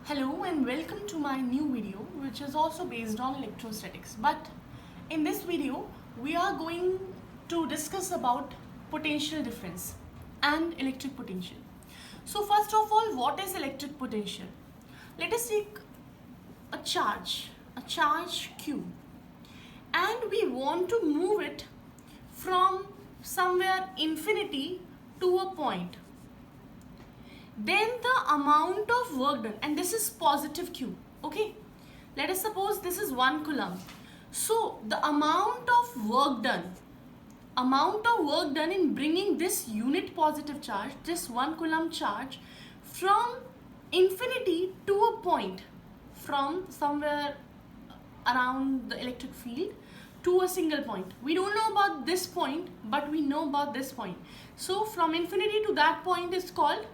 Hello and welcome to my new video, which is also based on electrostatics. But in this video we are going to discuss about potential difference and electric potential. So first of all, what is electric potential? Let us take a charge Q, and we want to move it from somewhere infinity to a point. Then the amount of work done, and this is positive Q, okay? Let us suppose this is 1 coulomb. So the amount of work done in bringing this unit positive charge, this 1 coulomb charge, from infinity to a point, from somewhere around the electric field to a single point. We don't know about this point, but we know about this point. So from infinity to that point is called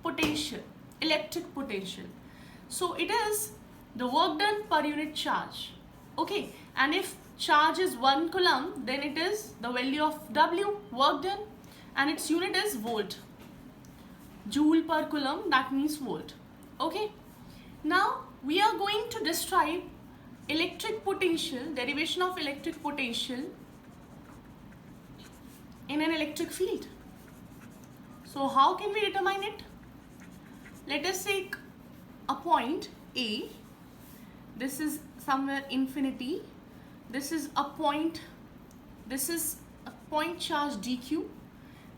potential, electric potential. So it is the work done per unit charge, okay? And if charge is 1 coulomb, then it is the value of W, work done, and its unit is volt, joule per coulomb, that means volt, okay? Now we are going to describe electric potential, derivation of electric potential in an electric field. So how can we determine it? Let us take a point A. This is somewhere infinity. This is a point charge dq,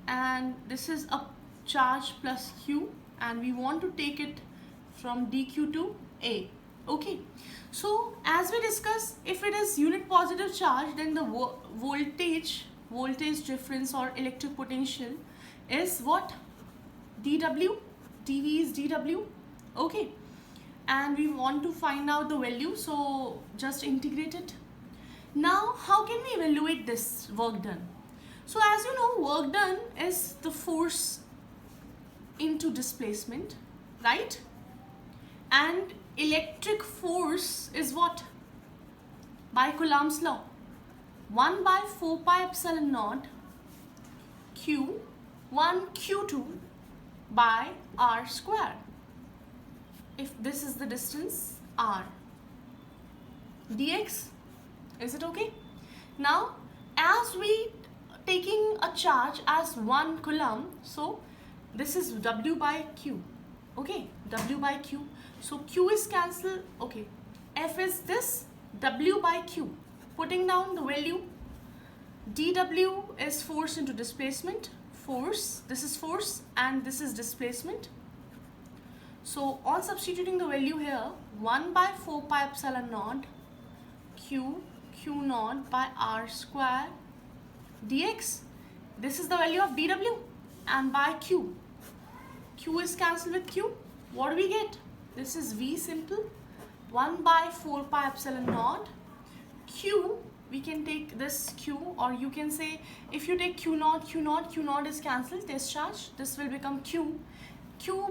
and this is a charge plus q, and we want to take it from dq to A. Okay. So as we discussed, if it is unit positive charge, then the voltage difference or electric potential is what? dW. dV is dW, okay? And we want to find out the value, so just integrate it. Now how can we evaluate this work done? So as you know, work done is the force into displacement, right? And electric force is what? By Coulomb's law, 1 by 4 pi epsilon naught Q1 Q2 by r square, if this is the distance r, dx. Is it okay? Now as we taking a charge as 1 coulomb, so this is W by Q, okay? W by Q, so Q is cancelled, okay? F is this, W by Q, putting down the value. dW is force into displacement, force, this is force and this is displacement. So on substituting the value here, 1 by 4 pi epsilon naught Q naught by r square dx, this is the value of dW, and by Q is cancelled with Q. What do we get? This is V simple, 1 by 4 pi epsilon naught Q. We can take this Q, or you can say, if you take Q naught is cancelled, discharge, this will become Q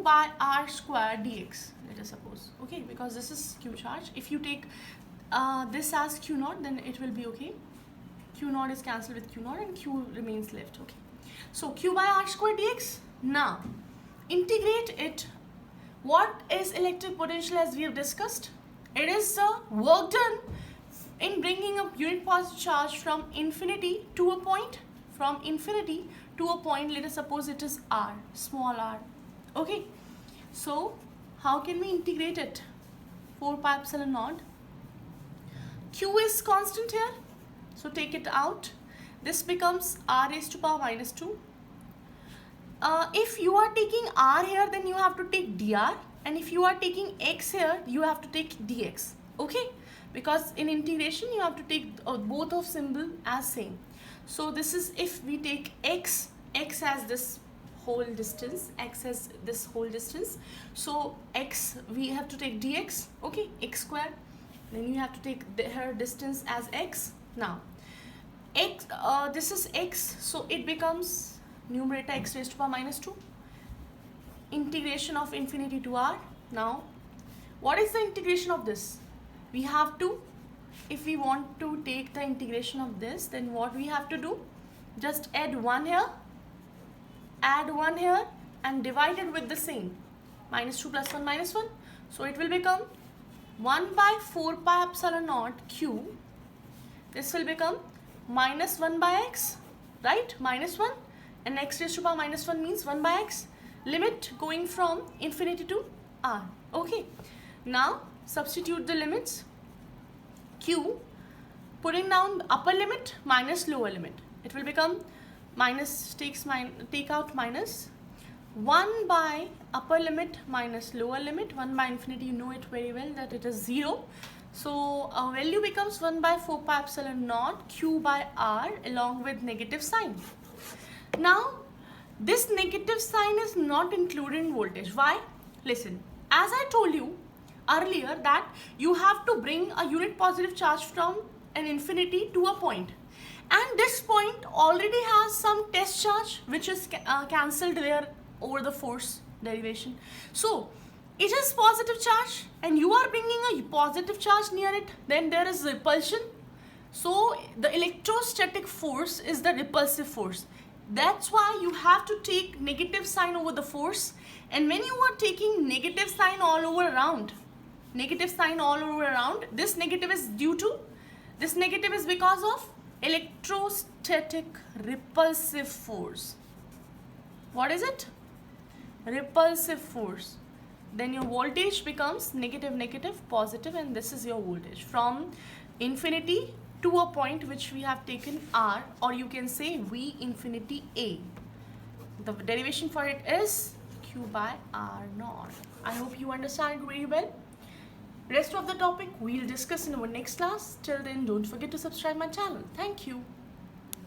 by r square dx, let us suppose, okay? Because this is Q charge. If you take this as Q naught, then it will be okay. Q naught is cancelled with Q naught and Q remains left, okay? So Q by r square dx. Now integrate it. What is electric potential? As we have discussed, it is the work done in bringing a unit positive charge from infinity to a point. From infinity to a point, let us suppose it is r, small r, okay? So how can we integrate it? 4 pi epsilon naught. Q is constant here, so take it out. This becomes r raised to power minus 2. If you are taking r here, then you have to take dr, and if you are taking x here, you have to take dx, okay? Because in integration you have to take both of symbol as same. So this is, if we take x as this whole distance, so x, we have to take dx, okay? X square, then you have to take her distance as x. Now x, this is x, so it becomes numerator x raised to power minus 2, integration of infinity to r. Now what is the integration of this? We have to, if we want to take the integration of this, then what we have to do? Just add 1 here, and divide it with the same. minus 2 plus 1 minus 1. So it will become 1 by 4 pi epsilon naught q. This will become minus 1 by x, right? Minus 1, and x raised to power minus 1 means 1 by x. Limit going from infinity to r. Okay. Now substitute the limits. Q, putting down upper limit minus lower limit. It will become minus, take out minus 1 by upper limit minus lower limit. 1 by infinity, you know it very well that it is 0. So our value becomes 1 by 4 pi epsilon naught q by r along with negative sign. Now this negative sign is not included in voltage. Why? Listen, as I told you earlier that you have to bring a unit positive charge from an infinity to a point, and this point already has some test charge which is cancelled there over the force derivation. So it is positive charge and you are bringing a positive charge near it, then there is repulsion. So the electrostatic force is the repulsive force. That's why you have to take negative sign over the force. And when you are taking negative sign all over around, this negative is because of electrostatic repulsive force. What is it? Repulsive force. Then your voltage becomes negative, negative, positive, and this is your voltage from infinity to a point which we have taken r, or you can say V infinity A. The derivation for it is q by r naught. I hope you understand very well. Rest of the topic we'll discuss in our next class. Till then, don't forget to subscribe my channel. Thank you.